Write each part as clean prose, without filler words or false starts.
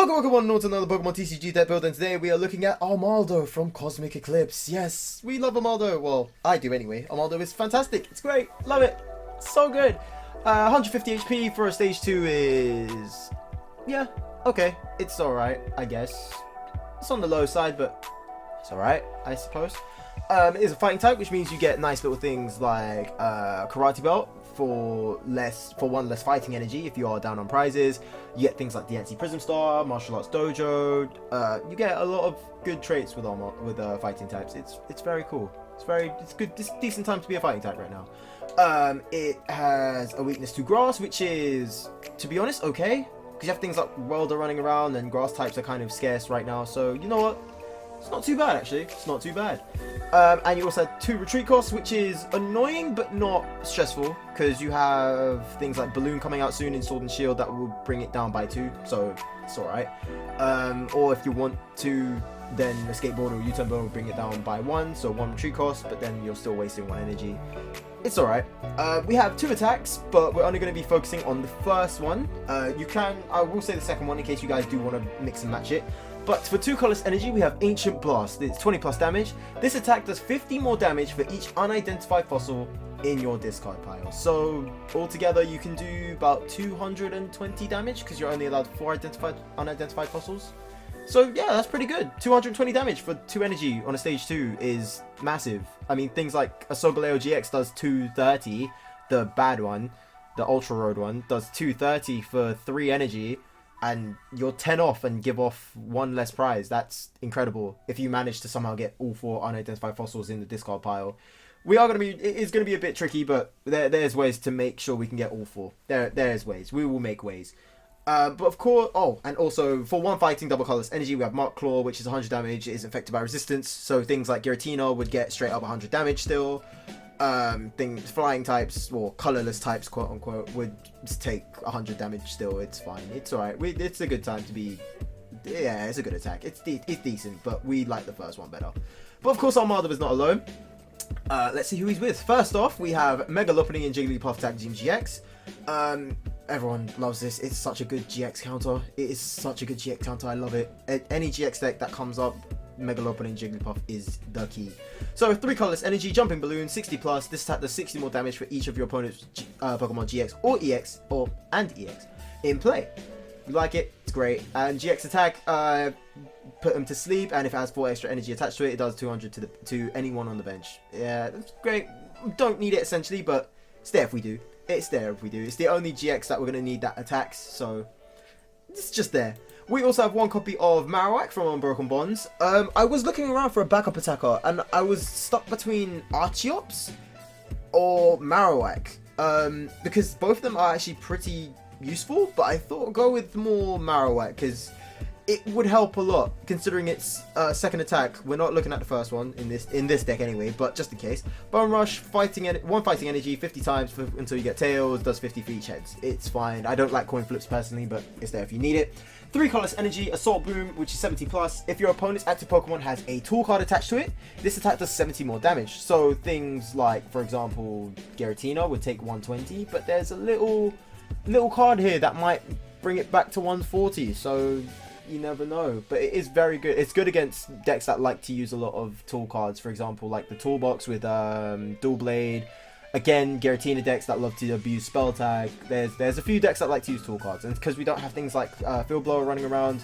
Welcome on to another Pokemon TCG deck build, and today we are looking at Armaldo from Cosmic Eclipse. Yes, we love Armaldo. Well, I do anyway. Armaldo is fantastic. It's great. Love it. So good. 150 HP for a stage 2 is... yeah, okay. It's alright, I guess. It's on the low side, but it's alright, I suppose. It is a fighting type, which means you get nice little things like Karate Belt for one less fighting energy if you are down on prizes. You get things like the Anti-Prism Star, Martial Arts Dojo. You get a lot of good traits with fighting types. It's very cool. It's good. It's a decent time to be a fighting type right now. It has a weakness to grass, which is, to be honest, okay, because you have things like Welder running around, and grass types are kind of scarce right now. So you know what? It's not too bad, actually. It's not too bad. And you also have 2 retreat costs, which is annoying but not stressful, because you have things like Balloon coming out soon in Sword and Shield that will bring it down by 2, so it's alright. Or if you want to, then a Skateboard or U-Turn Bone will bring it down by 1, so 1 retreat cost, but then you're still wasting 1 energy. It's alright. We have 2 attacks, but we're only going to be focusing on the first one. I will say the second one in case you guys do want to mix and match it. But for 2 colorless energy, we have Ancient Blast. It's 20 plus damage. This attack does 50 more damage for each unidentified fossil in your discard pile. So altogether, you can do about 220 damage because you're only allowed 4 unidentified fossils. So yeah, that's pretty good. 220 damage for 2 energy on a stage 2 is massive. I mean, things like a Solgaleo GX does 230, the bad one, the Ultra Road one, does 230 for 3 energy. And you're 10 off and give off 1 less prize. That's incredible. If you manage to somehow get all 4 unidentified fossils in the discard pile. It's going to be a bit tricky, but there's ways to make sure we can get all 4. There's ways. We will make ways. But of course, and also for 1 fighting double colorless energy, we have Mark Claw, which is 100 damage. It is affected by resistance. So things like Giratina would get straight up 100 damage still. Flying types or colorless types, quote unquote, would take 100 damage still. It's fine. It's alright. It's a good time to be. Yeah, it's a good attack. It's decent, but we like the first one better. But of course, Armaldo is not alone. Let's see who he's with. First off, we have Mega Lopunny and Jigglypuff Tag Team GX. Everyone loves this. It's such a good GX counter. It is such a good GX counter. I love it. Any GX deck that comes up, Mega Lopunny and Jigglypuff is the key. So 3 colorless energy, Jumping Balloon, 60 plus. This attack does 60 more damage for each of your opponent's Pokemon GX or EX and EX in play. You like it? It's great. And GX attack, put them to sleep, and if it has 4 extra energy attached to it, it does 200 to anyone on the bench. Yeah, that's great. We don't need it essentially, but it's there if we do. It's there if we do. It's the only GX that we're going to need that attacks, so it's just there. We also have 1 copy of Marowak from Unbroken Bonds. I was looking around for a backup attacker, and I was stuck between Archeops or Marowak, because both of them are actually pretty useful, but I thought go with more Marowak, because it would help a lot, considering its second attack. We're not looking at the first one in this deck anyway, but just in case. Bone Rush, 1 fighting energy, 50 times until you get tails, does 50 for each heads. It's fine. I don't like coin flips personally, but it's there if you need it. 3 colorless energy, Assault Boom, which is 70 plus. If your opponent's active Pokemon has a tool card attached to it, this attack does 70 more damage. So things like, for example, Giratina would take 120, but there's a little card here that might bring it back to 140. So you never know, but it is very good. It's good against decks that like to use a lot of tool cards, for example, like the Toolbox with Dual Blade. Again, Giratina decks that love to abuse Spell Tag. There's a few decks that like to use tool cards, and because we don't have things like Field Blower running around,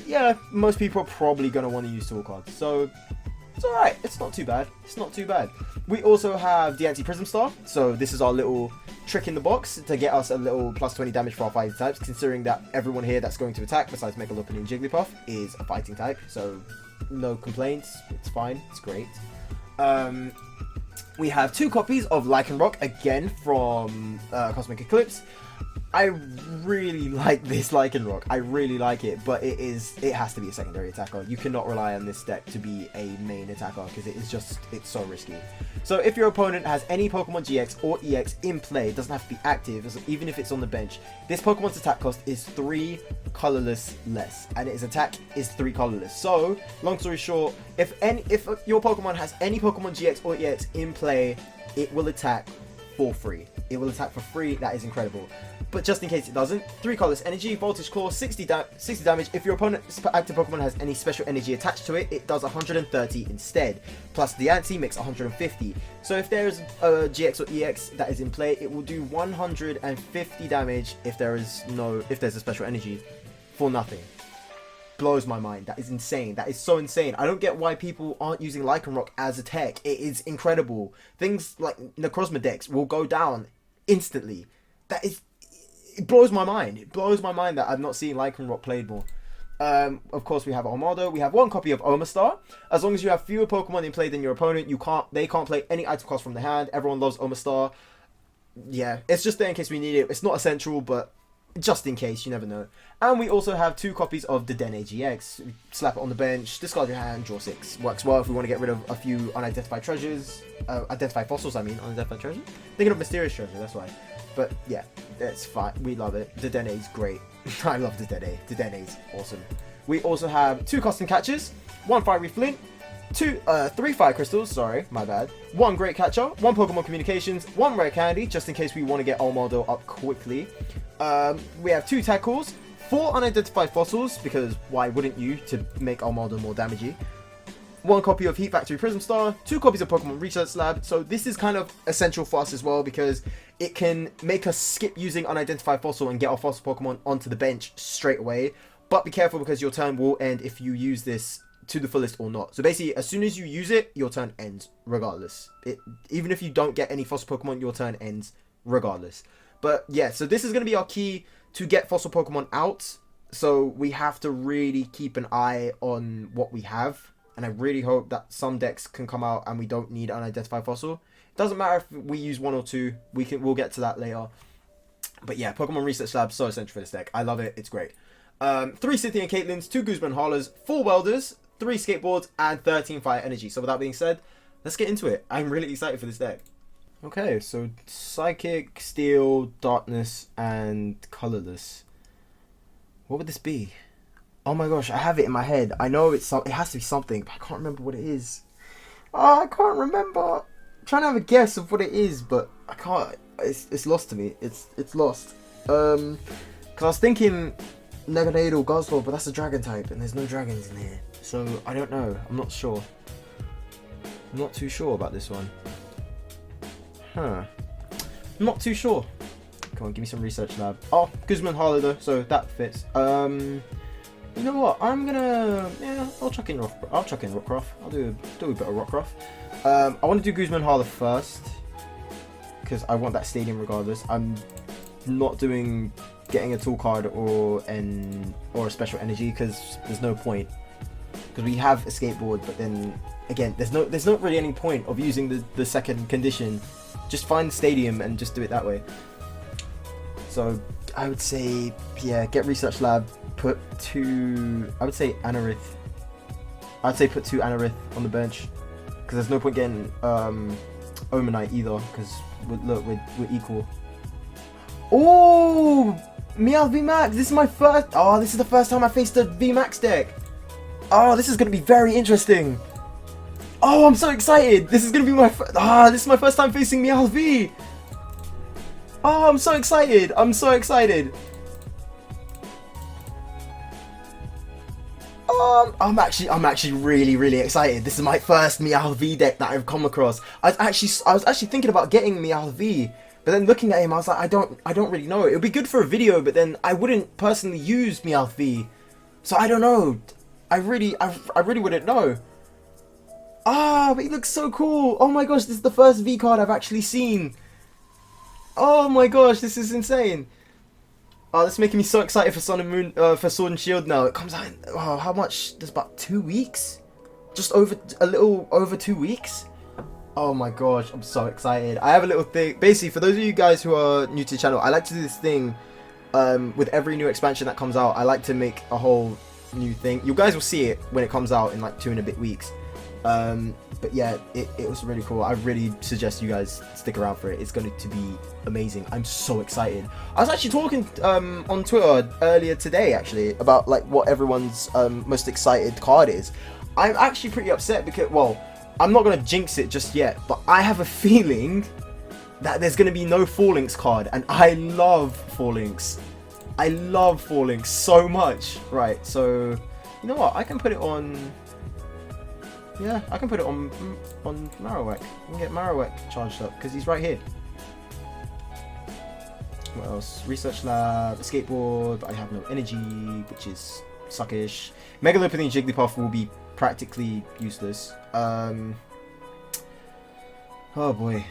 yeah, most people are probably going to want to use tool cards. So it's alright. It's not too bad. It's not too bad. We also have the Anti-Prism Star. So this is our little trick in the box to get us a little plus 20 damage for our fighting types, considering that everyone here that's going to attack, besides Mega Lopunny and Jigglypuff, is a fighting type. So no complaints. It's fine. It's great. We have 2 copies of Lycanroc, again from Cosmic Eclipse. I really like this Lycanroc. I really like it, but it has to be a secondary attacker. You cannot rely on this deck to be a main attacker because it's so risky. So if your opponent has any Pokemon GX or EX in play, it doesn't have to be active, even if it's on the bench. This Pokemon's attack cost is 3 colorless less, and its attack is 3 colorless. So, long story short, if your Pokemon has any Pokemon GX or EX in play, it will attack for free. It will attack for free. That is incredible. but just in case it doesn't, 3 colorless energy, voltage core, 60 damage. If your opponent's active Pokemon has any special energy attached to it, it does 130 instead. Plus the anti makes 150. So if there's a GX or EX that is in play, it will do 150 damage if there's a special energy for nothing. Blows my mind. That is insane. That is so insane. I don't get why people aren't using Lycanroc as a tech. It is incredible. Things like Necrozma decks will go down instantly. It blows my mind. It blows my mind that I've not seen Lycanroc played more. Of course, we have Armaldo. We have 1 copy of Omastar. As long as you have fewer Pokemon in play than your opponent, they can't play any item cost from the hand. Everyone loves Omastar. Yeah, it's just there in case we need it. It's not essential, but just in case, you never know. And we also have 2 copies of the Dedenne GX. Slap it on the bench, discard your hand, draw 6. Works well if we want to get rid of a few unidentified treasures. Identified fossils, I mean. Unidentified treasures? Thinking of mysterious treasure, that's why. But yeah, it's fine. We love it. Dedenne is great. I love Dedenne. Dedenne is awesome. We also have 2 custom catches, 1 fiery flint, 3 fire crystals, sorry, my bad, 1 great catcher, 1 Pokemon communications, 1 rare candy, just in case we want to get Armaldo up quickly. We have 2 tackles, 4 unidentified fossils, because why wouldn't you, to make Armaldo more damagey. 1 copy of Heat Factory Prism Star, 2 copies of Pokemon Research Lab. So this is kind of essential for us as well, because it can make us skip using unidentified fossil and get our fossil Pokemon onto the bench straight away. But be careful, because your turn will end if you use this to the fullest or not. So basically, as soon as you use it, your turn ends regardless. Even if you don't get any fossil Pokemon, your turn ends regardless. But yeah, so this is going to be our key to get fossil Pokemon out. So we have to really keep an eye on what we have. And I really hope that some decks can come out and we don't need unidentified fossil. It doesn't matter if we use 1 or 2. We'll get to that later. But yeah, Pokemon Research Lab, so essential for this deck. I love it. It's great. 3 Cynthia and Caitlins, 2 Guzman Harlers, 4 Welders, 3 Skateboards, and 13 Fire Energy. So with that being said, let's get into it. I'm really excited for this deck. Okay, so Psychic, Steel, Darkness, and Colorless. What would this be? Oh my gosh, I have it in my head. I know it has to be something, but I can't remember what it is. Oh, I can't remember. I'm trying to have a guess of what it is, but I can't. It's lost to me. It's lost. Because I was thinking Negonadal, Guzzlord, but that's a dragon type, and there's no dragons in here. So I don't know. I'm not sure. I'm not too sure about this one. Huh. I'm not too sure. Come on, give me some Research Lab. Oh, Guzman Harlow though, so that fits. You know what? I'm gonna, yeah, I'll chuck in Rockruff. I'll do a bit of Rockruff. I want to do Guzman Harlow first because I want that stadium regardless. I'm not doing getting a tool card or a special energy because there's no point. Because we have a skateboard, but then again, there's not really any point of using the second condition. Just find the stadium and just do it that way. So I would say, yeah, get Research Lab. Put 2. I would say Anorith. I'd say put 2 Anorith on the bench because there's no point getting Omanite either because look, we're equal. Oh, MEOWTH VMAX. This is my first. Oh, this is the first time I faced a VMAX deck. Oh, this is gonna be very interesting. Oh, I'm so excited. This is gonna be my this is my first time facing MEOWTH V. Oh, I'm so excited. I'm so excited. I'm actually really excited. This is my first MEOWTH V deck that I've come across. I was actually thinking about getting MEOWTH V, but then looking at him, I was like, I don't really know. It would be good for a video, but then I wouldn't personally use MEOWTH V, so I don't know. I really wouldn't know. But he looks so cool. Oh my gosh, this is the first V card I've actually seen. Oh my gosh, this is insane. Oh, that's making me so excited for Sun and Moon, for Sword and Shield now. It comes out in, oh, how much? There's about 2 weeks? Just a little over 2 weeks? Oh my gosh, I'm so excited. I have a little thing. Basically, for those of you guys who are new to the channel, I like to do this thing with every new expansion that comes out. I like to make a whole new thing. You guys will see it when it comes out in like 2 and a bit weeks. But yeah, it was really cool. I really suggest you guys stick around for it. It's going to be amazing. I'm so excited. I was actually talking on Twitter earlier today, actually, about like what everyone's most excited card is. I'm actually pretty upset because, well, I'm not going to jinx it just yet, but I have a feeling that there's going to be no 4-links card, and I love 4-links. I love 4-links so much. Right, so you know what? I can put it on. Yeah, I can put it on Marowak. I can get Marowak charged up because he's right here. What else? Research lab, skateboard, but I have no energy, which is suckish. Mega Lopunny and Jigglypuff will be practically useless. Oh boy.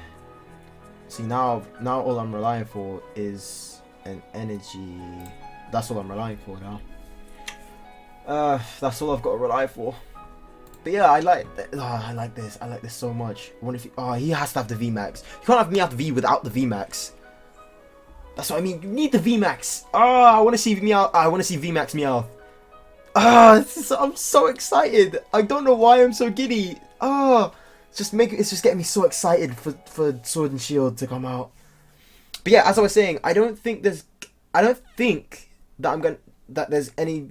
See, now all I'm relying for is an energy. That's all I'm relying for now. That's all I've got to rely for. But yeah, I like this. I like this so much. I wonder if he has to have the VMAX. You can't have MEOWTH V without the VMAX. That's what I mean. You need the VMAX. I want to see MEOWTH. I want to see VMAX MEOWTH. I'm so excited. I don't know why I'm so giddy. It's just getting me so excited for Sword and Shield to come out. But yeah, as I was saying, I don't think that there's any.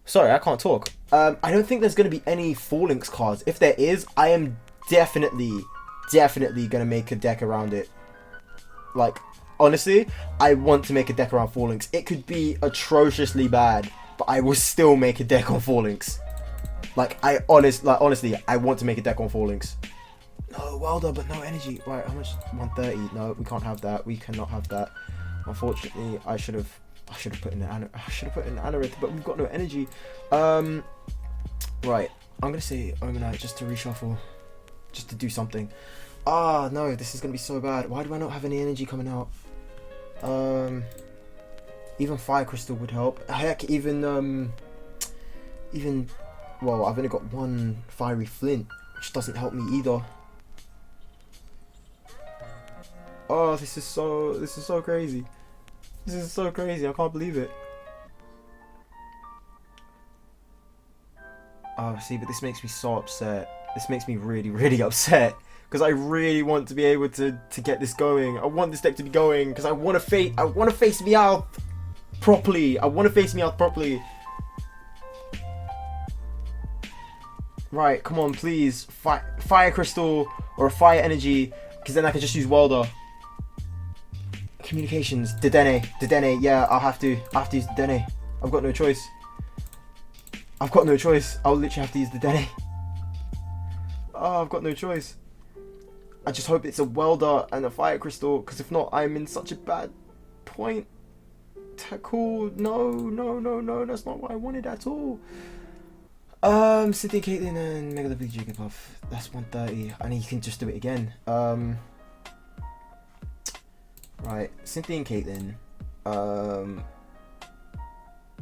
Sorry, I can't talk. I don't think there's gonna be any 4-links cards. If there is, I am definitely gonna make a deck around it. Like, honestly, I want to make a deck around 4-links. It could be atrociously bad, but I will still make a deck on 4-links. Like, honestly, I want to make a deck on 4-links. No, Welder, but no energy. Right, how much? 130. No, we can't have that. We cannot have that. Unfortunately, I should have put in an Anorith, but we've got no energy. Right, I'm gonna say Omanite just to reshuffle, just to do something. No, this is gonna be so bad. Why do I not have any energy coming out? Even Fire Crystal would help. Heck, even well, I've only got one Fiery Flint, which doesn't help me either. Oh, this is so crazy. This is so crazy. I can't believe it. Oh, see, but this makes me so upset. This makes me really upset. Because I really want to be able to get this going. I want this deck to be going. Because I want to face MEOWTH properly. I want to face MEOWTH properly. Right, come on, please. Fire Crystal or a Fire Energy. Because then I can just use Welder. Communications. Dedenne. Yeah, I'll have to use Dedenne. I've got no choice. I'll literally have to use Dedenne. Oh, I've got no choice. I just hope it's a Welder and a Fire Crystal, because if not, I'm in such a bad point. Cool. No, that's not what I wanted at all. Cynthia Caitlyn and Mega Lovely Jigglypuff. That's 130. And you can just do it again. Right, Cynthia and Caitlyn. I'm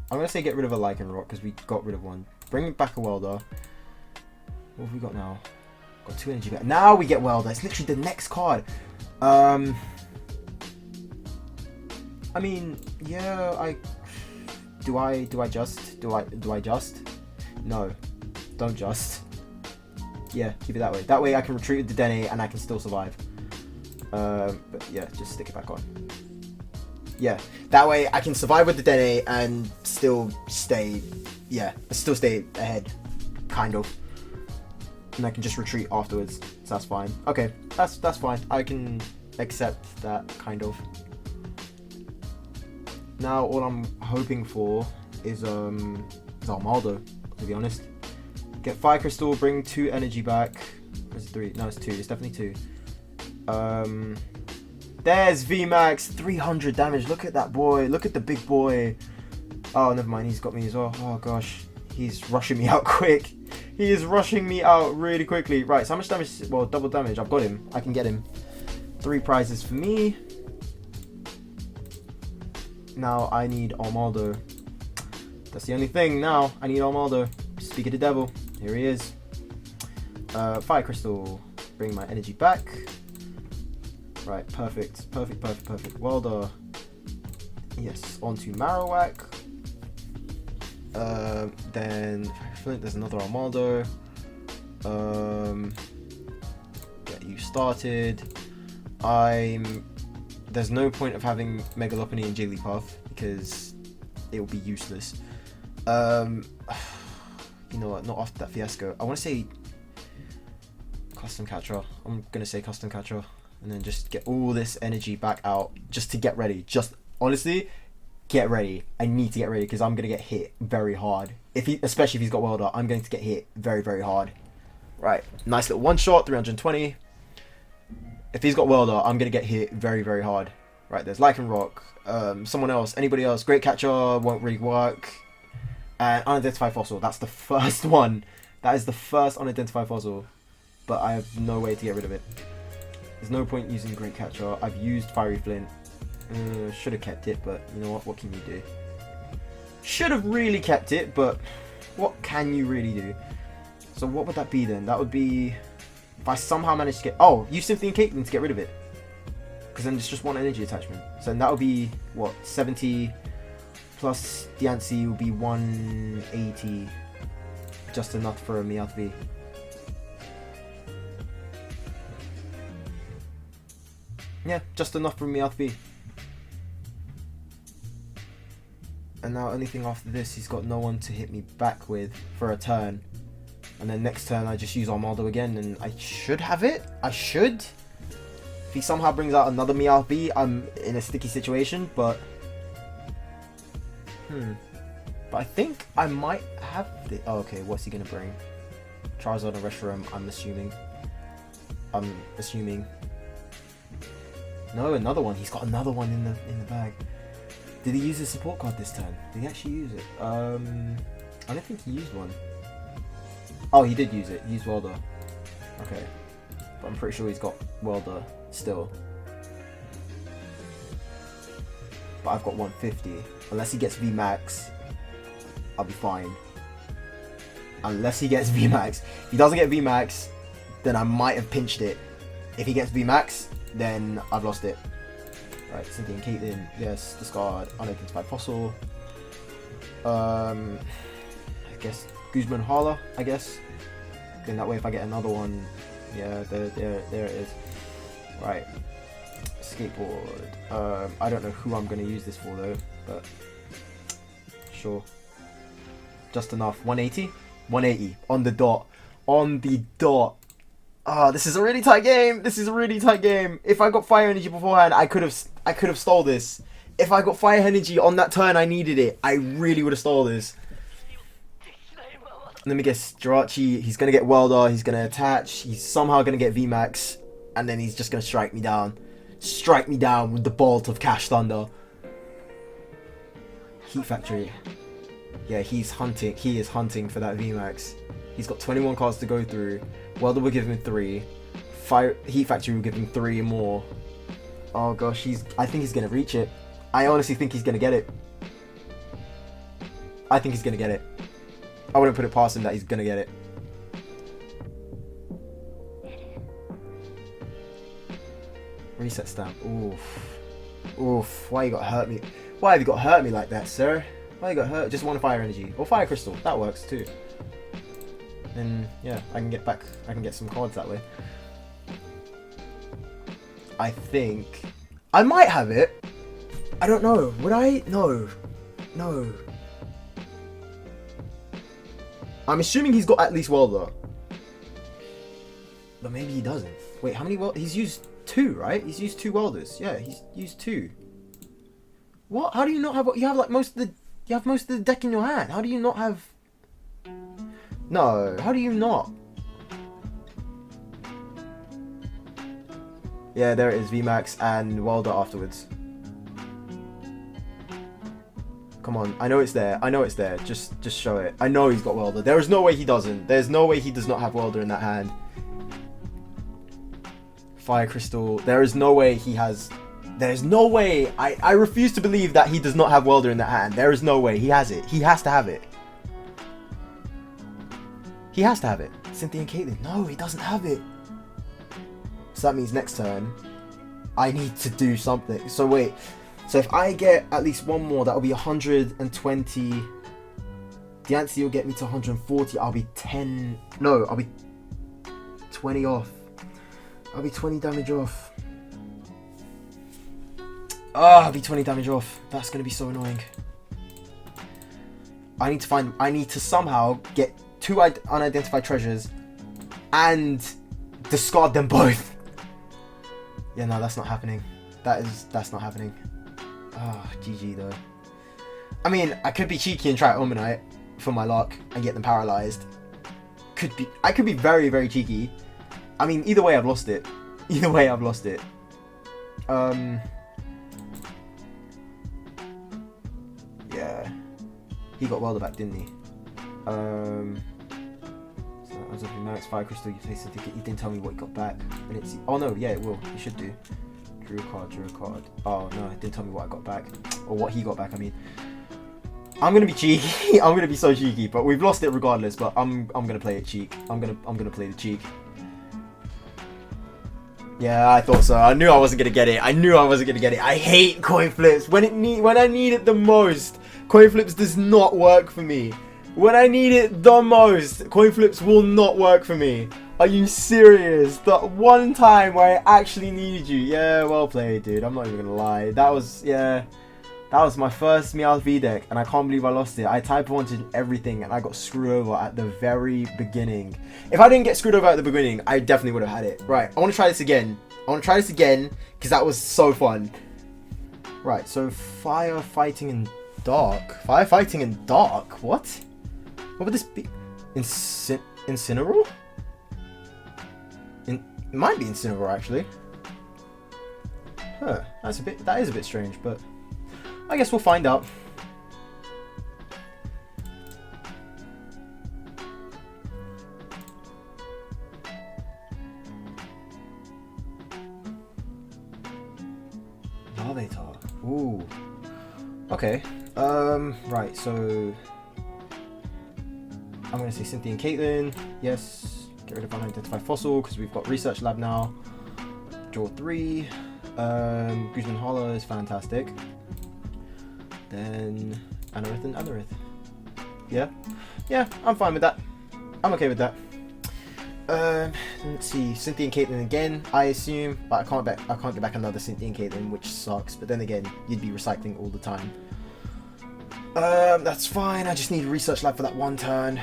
gonna say get rid of a Lycanroc because we got rid of one. Bring back a Welder. What have we got now? Got 2 energy back. Now we get Welder. It's literally the next card. I mean, yeah. Do I just? No, don't just. Yeah, keep it that way. That way I can retreat with Dedenne and I can still survive. But yeah, just stick it back on. Yeah, that way I can survive with the Dedenne and still stay ahead, kind of. And I can just retreat afterwards, so that's fine. Okay, that's fine. I can accept that, kind of. Now all I'm hoping for is Armaldo, to be honest. Get Fire Crystal, bring 2 energy back. Is it 3? No, it's 2. It's definitely 2. There's VMAX, 300 damage. Look at that boy. Look at the big boy. Oh, never mind. He's got me as well. Oh gosh, he's rushing me out quick. He is rushing me out really quickly. Right, so how much damage? Well, double damage. I've got him. I can get him. 3 prizes for me. Now I need Armaldo. That's the only thing now. I need Armaldo. Speak of the devil. Here he is. Fire Crystal. Bring my energy back. Right, perfect. Welder. Yes, onto Marowak. Then Flint, there's another Armaldo. Get you started. There's no point of having Mega Lopunny and Jigglypuff because it will be useless. You know what? Not after that fiasco. I want to say Custom Catcher. I'm gonna say Custom Catcher. And then just get all this energy back out just to get ready. Just honestly, get ready. I need to get ready because I'm gonna get hit very hard. Especially if he's got Welder, I'm going to get hit very, very hard. Right, nice little one shot, 320. If he's got Welder, I'm gonna get hit very, very hard. Right, there's Lycan Rock. Someone else, anybody else? Great Catcher won't really work. And Unidentified Fossil. That's the first one. That is the first Unidentified Fossil. But I have no way to get rid of it. There's no point using Great Catcher. I've used Fiery Flint. Should have kept it, but you know what? What can you do? Should have really kept it, but what can you really do? So what would that be then? That would be if I somehow managed to get... Oh, use Symphony and Caitlyn to get rid of it. Because then it's just one energy attachment. So then that would be, what, 70 plus Diancie will be 180. Just enough for a MEOWTH V. Yeah, just enough for MEOWTH V. And now anything after this, he's got no one to hit me back with for a turn. And then next turn I just use Armaldo again and I should have it. I should. If he somehow brings out another MEOWTH V, I'm in a sticky situation, but... But I think I might have the... Oh, okay, what's he gonna bring? Charizard and Reshiram, I'm assuming. No, another one. He's got another one in the bag. Did he use his support card this turn? Did he actually use it? I don't think he used one. Oh, he did use it. He used Welder. Okay. But I'm pretty sure he's got Welder still. But I've got 150. Unless he gets VMAX, I'll be fine. Unless he gets VMAX. If he doesn't get VMAX, then I might have pinched it. If he gets VMAX, then I've lost it. Right, Cynthia and Caitlyn, yes, discard, Unidentified Fossil. I guess Guzman Hala, I guess. Then that way if I get another one, yeah, there it is. Right, Skateboard. I don't know who I'm going to use this for though, but sure. Just enough, 180? 180, on the dot. On the dot. Ah, this is a really tight game. This is a really tight game. If I got Fire Energy beforehand, I could have stole this. If I got Fire Energy on that turn I needed it, I really would have stole this. Let me guess, Jirachi, he's going to get Welder, he's going to attach, he's somehow going to get VMAX, and then he's just going to strike me down. Strike me down with the bolt of Cash Thunder. Heat Factory. Yeah, he is hunting for that VMAX. He's got 21 cards to go through. Welder will give him 3. Heat Factory will give him 3 more. Oh gosh, I think he's gonna reach it. I honestly think he's gonna get it. I think he's gonna get it. I wouldn't put it past him that he's gonna get it. Reset stamp. Oof. Oof. Why you got hurt me? Why have you got hurt me like that, sir? Why you got hurt? Just one Fire Energy or Fire Crystal. That works too. Then yeah, I can get some cards that way. I think I might have it. I don't know. Would I? No. I'm assuming he's got at least Welder. But maybe he doesn't. Wait, how many he's used 2, right? He's used 2 Welders. Yeah, he's used 2. What? How do you not have you have like most of the deck in your hand? How do you not have? No, how do you not? Yeah, there it is, VMAX and Welder afterwards. Come on, I know it's there. I know it's there. Just show it. I know he's got Welder. There is no way he doesn't. There's no way he does not have Welder in that hand. Fire Crystal. There is no way he has... There's no way. I refuse to believe that he does not have Welder in that hand. There is no way. He has it. He has to have it. He has to have it. Cynthia and Caitlyn. No, he doesn't have it. So that means next turn, I need to do something. So wait. So if I get at least one more, that will be 120. Diancie will get me to 140. I'll be 10. No, I'll be 20 off. I'll be 20 damage off. I'll be 20 damage off. That's going to be so annoying. I need to somehow get 2 unidentified treasures and discard them both. Yeah, no, that's not happening. That's not happening. Oh, GG though. I mean, I could be cheeky and try Omanyte for my luck and get them paralyzed. I could be very, very cheeky. I mean, either way, I've lost it. Either way, I've lost it. Yeah. He got Welder back, didn't he? So I was looking Max Fire Crystal, you place a ticket. He didn't tell me what he got back. And it's oh no, yeah, it will. It should do. Drew a card. Oh no, it didn't tell me what I got back. Or what he got back, I mean. I'm gonna be cheeky. I'm gonna be so cheeky, but we've lost it regardless. But I'm gonna play it cheek. I'm gonna play the cheek. Yeah, I thought so. I knew I wasn't gonna get it. I hate coin flips when I need it the most. Coin flips does not work for me. When I need it the most, coin flips will not work for me. Are you serious? The one time where I actually needed you. Yeah, well played, dude. I'm not even gonna lie. That was my first MEOWTH V deck, and I can't believe I lost it. I type wanted everything, and I got screwed over at the very beginning. If I didn't get screwed over at the beginning, I definitely would have had it. Right, I want to try this again. Because that was so fun. Right, so firefighting in dark. Firefighting in dark? What? What would this be? Incineroar? It might be Incineroar, actually. Huh, that is a bit strange, but I guess we'll find out. Larvitar. Ooh. Okay. Right, so I'm gonna say Cynthia and Caitlin. Yes. Get rid of unidentified fossil because we've got research lab now. Draw 3. Guzman Hollow is fantastic. Then Anorith and Anorith. Yeah, I'm fine with that. I'm okay with that. Let's see, Cynthia and Caitlin again, I assume, but I can't get back another Cynthia and Caitlin, which sucks. But then again, you'd be recycling all the time. That's fine. I just need a research lab for that one turn.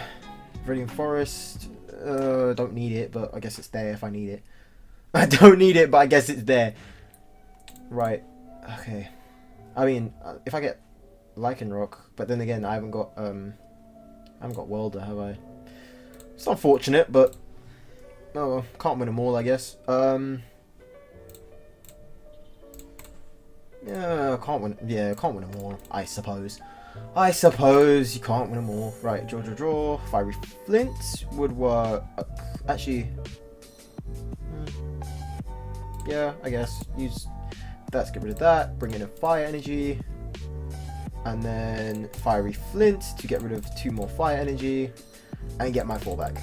Viridian Forest. Don't need it, but I guess it's there if I need it. I don't need it, but I guess it's there. Right. Okay. I mean, if I get Lycanroc, but then again, I haven't got Welder, have I? It's unfortunate, but oh well, can't win them all, I guess. Yeah, can't win them all, I suppose. You can't win them all. Right, draw. Fiery Flint would work. Actually, yeah, I guess. Let's get rid of that. Bring in a Fire Energy. And then Fiery Flint to get rid of 2 more Fire Energy. And get my 4 back.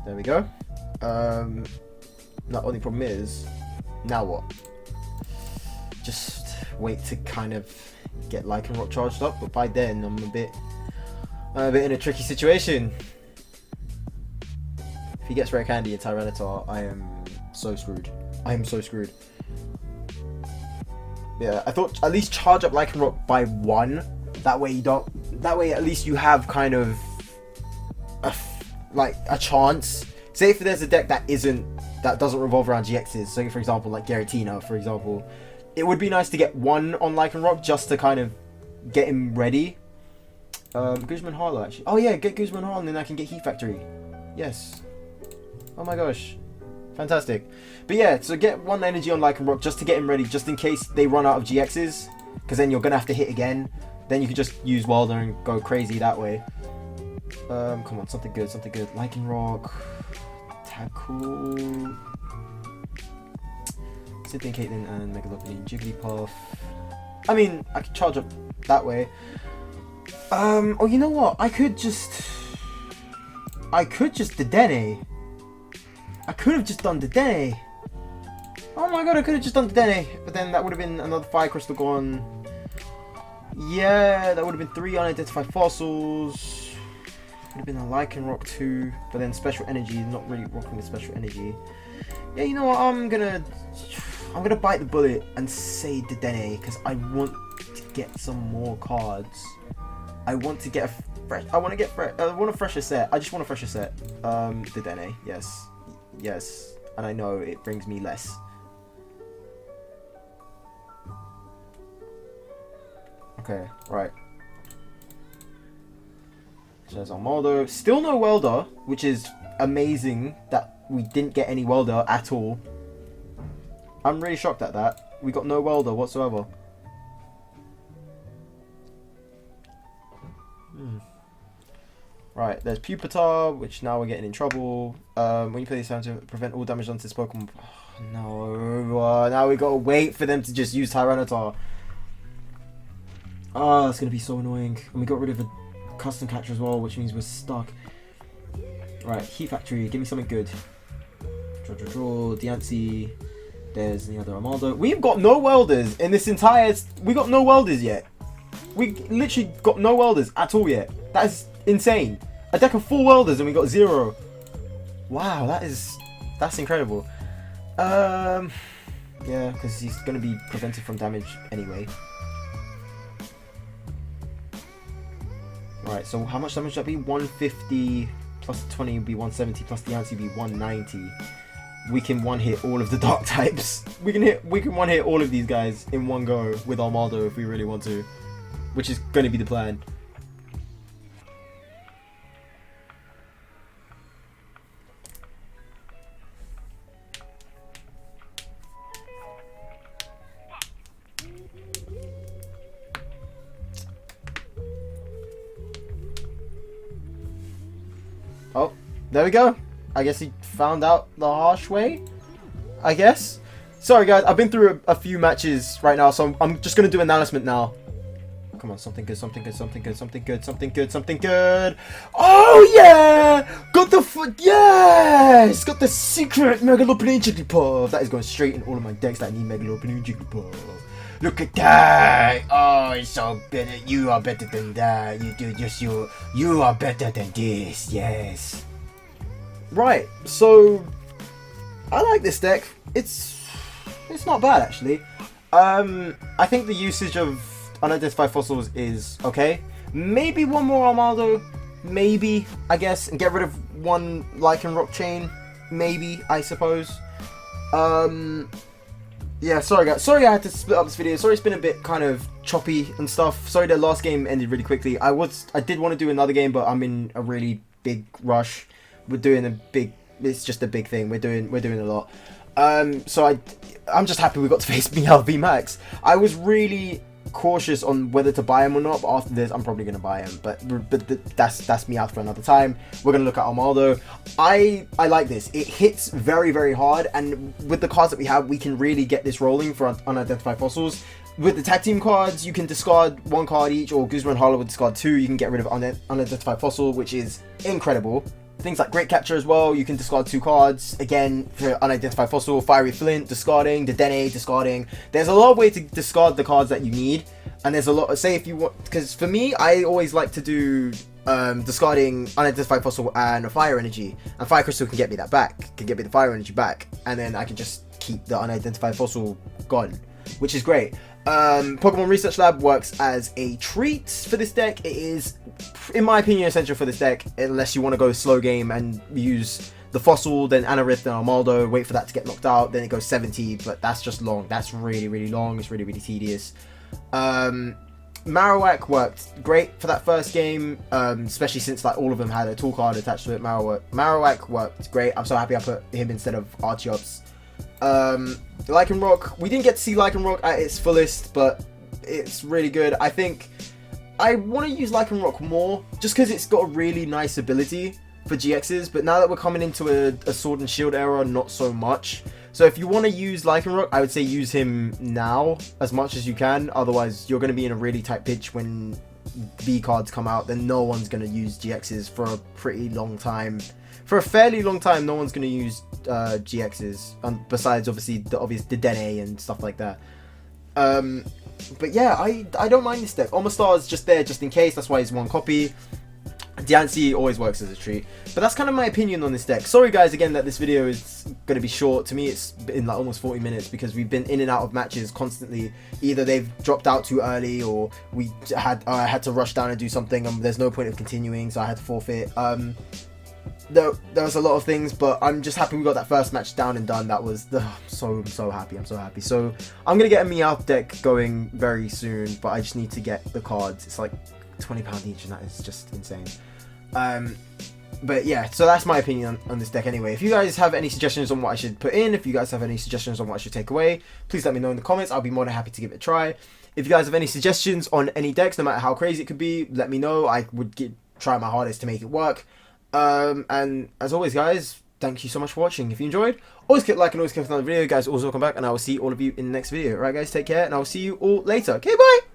There we go. The only problem is, now what? Just wait to kind of get Lycanroc charged up, but by then I'm a bit in a tricky situation. If he gets Rare Candy and Tyranitar, I am so screwed. Yeah, I thought at least charge up Lycanroc by 1. That way at least you have kind of a chance. Say if there's a deck that doesn't revolve around GXs, so for example like Giratina, for example, it would be nice to get 1 on Lycanroc just to kind of get him ready. Guzman Harlow actually. Oh yeah, get Guzman Harlow and then I can get Heat Factory. Yes. Oh my gosh. Fantastic. But yeah, so get 1 energy on Lycanroc just to get him ready, just in case they run out of GXs, because then you're gonna have to hit again. Then you can just use Welder and go crazy that way. Come on, something good. Lycanroc, Tackle, Cynthia and Caitlin, and Megalopoly, Jigglypuff. I mean, I could charge up that way. Oh, you know what? I could just Dedenne. I could have just done Dedenne. Oh my god, I could have just done Dedenne. But then that would have been another Fire Crystal gone. Yeah, that would have been 3 unidentified fossils. Would have been a Lycanroc 2. But then Special Energy, not really rocking the Special Energy. Yeah, you know what? I'm gonna bite the bullet and say Dedenne because I want to get some more cards. I want to get I want a fresher set. I just want a fresher set. Dedenne, yes. and I know it brings me less. Okay, right. So there's Armaldo. Still no welder, which is amazing that we didn't get any welder at all. I'm really shocked at that. We got no welder whatsoever. Right, there's Pupitar, which now we're getting in trouble. When you play this time to prevent all damage onto this Pokemon. Oh, no, now we gotta wait for them to just use Tyranitar. Oh, that's gonna be so annoying. And we got rid of a custom catcher as well, which means we're stuck. Right, Heat Factory, give me something good. Draw, Diancie. There's the other Armaldo. We've got no welders in this entire... We got no welders yet. We literally got no welders at all yet. That is insane. A deck of 4 welders and we got 0. Wow, that's incredible. Yeah, because he's going to be prevented from damage anyway. Right, so how much damage would that be? 150 plus 20 would be 170 plus the Diancie would be 190. We can one-hit all of the dark types. We can one-hit all of these guys in one go with Armaldo if we really want to, which is going to be the plan. Oh, there we go. I guess he found out the harsh way, I guess. Sorry guys, I've been through a few matches right now, so I'm just going to do analysis now. Come on, something good, something good, something good, something good, something good, something good. Oh yeah! Got the yes! Got the secret Mega Lopunny Jigglypuff. That is going straight in all of my decks that need Mega Lopunny Jigglypuff. Look at that! Oh, it's so better. You are better than that. You are better than this. Yes. Right. So I like this deck. It's not bad actually. I think the usage of unidentified fossils is okay. Maybe one more Armaldo. Maybe, I guess, and get rid of one Lycanroc chain. Maybe, I suppose. Yeah, sorry guys. Sorry I had to split up this video. Sorry it's been a bit kind of choppy and stuff. Sorry the last game ended really quickly. I did want to do another game, but I'm in a really big rush. We're doing it's just a big thing. We're doing a lot. So I'm just happy we got to face MEOWTH Max. I was really cautious on whether to buy him or not, but after this I'm probably gonna buy him, but that's MEOWTH for another time. We're gonna look at Armaldo. I like this. It hits very, very hard, and with the cards that we have, we can really get this rolling for unidentified fossils. With the tag team cards, you can discard 1 card each, or Guzma and Harlow would discard 2. You can get rid of unidentified fossil, which is incredible. Things like Great Capture as well, you can discard 2 cards. Again, for unidentified fossil, Fiery Flint, discarding, the Dene, discarding. There's a lot of ways to discard the cards that you need. And there's a lot, say if you want, because for me, I always like to do discarding unidentified fossil and a Fire Energy. And Fire Crystal can get me that back, can get me the Fire Energy back. And then I can just keep the unidentified fossil gone, which is great. Pokemon Research Lab works as a treat for this deck. It is, in my opinion, essential for this deck, unless you want to go slow game and use the Fossil, then Anorith, then Armaldo, wait for that to get knocked out, then it goes 70, but that's just long. That's really, really long. It's really, really tedious. Marowak worked great for that first game, especially since like all of them had a tool card attached to it. Marowak worked great. I'm so happy I put him instead of Archeops. Lycanroc, we didn't get to see Lycanroc at its fullest, but it's really good. I think I want to use Lycanroc more, just because it's got a really nice ability for GXs, but now that we're coming into a Sword and Shield era, not so much. So if you want to use Lycanroc, I would say use him now as much as you can, otherwise you're going to be in a really tight pitch when V cards come out. Then no one's going to use GXs for a pretty long time. For a fairly long time, no one's going to use GXs, besides obviously the Dene and stuff like that. But yeah, I don't mind this deck. Omastar is just there just in case, that's why it's 1 copy. Diancie always works as a treat. But that's kind of my opinion on this deck. Sorry guys again that this video is going to be short. To me it's been like almost 40 minutes because we've been in and out of matches constantly. Either they've dropped out too early, or I had to rush down and do something and there's no point of continuing, so I had to forfeit. there was a lot of things, but I'm just happy we got that first match down and done. That was I'm so happy. I'm so happy. So I'm gonna get a MEOWTH deck going very soon, but I just need to get the cards. It's like £20 each, and that is just insane. But yeah, so that's my opinion on this deck anyway. If you guys have any suggestions on what I should put in, if you guys have any suggestions on what I should take away, please let me know in the comments. I'll be more than happy to give it a try. If you guys have any suggestions on any decks, no matter how crazy it could be, let me know. I would try my hardest to make it work. And as always, guys, thank you so much for watching. If you enjoyed, always click like and always click on the video. Guys, also come back, and I will see all of you in the next video. Alright guys, take care, and I will see you all later. Okay, bye!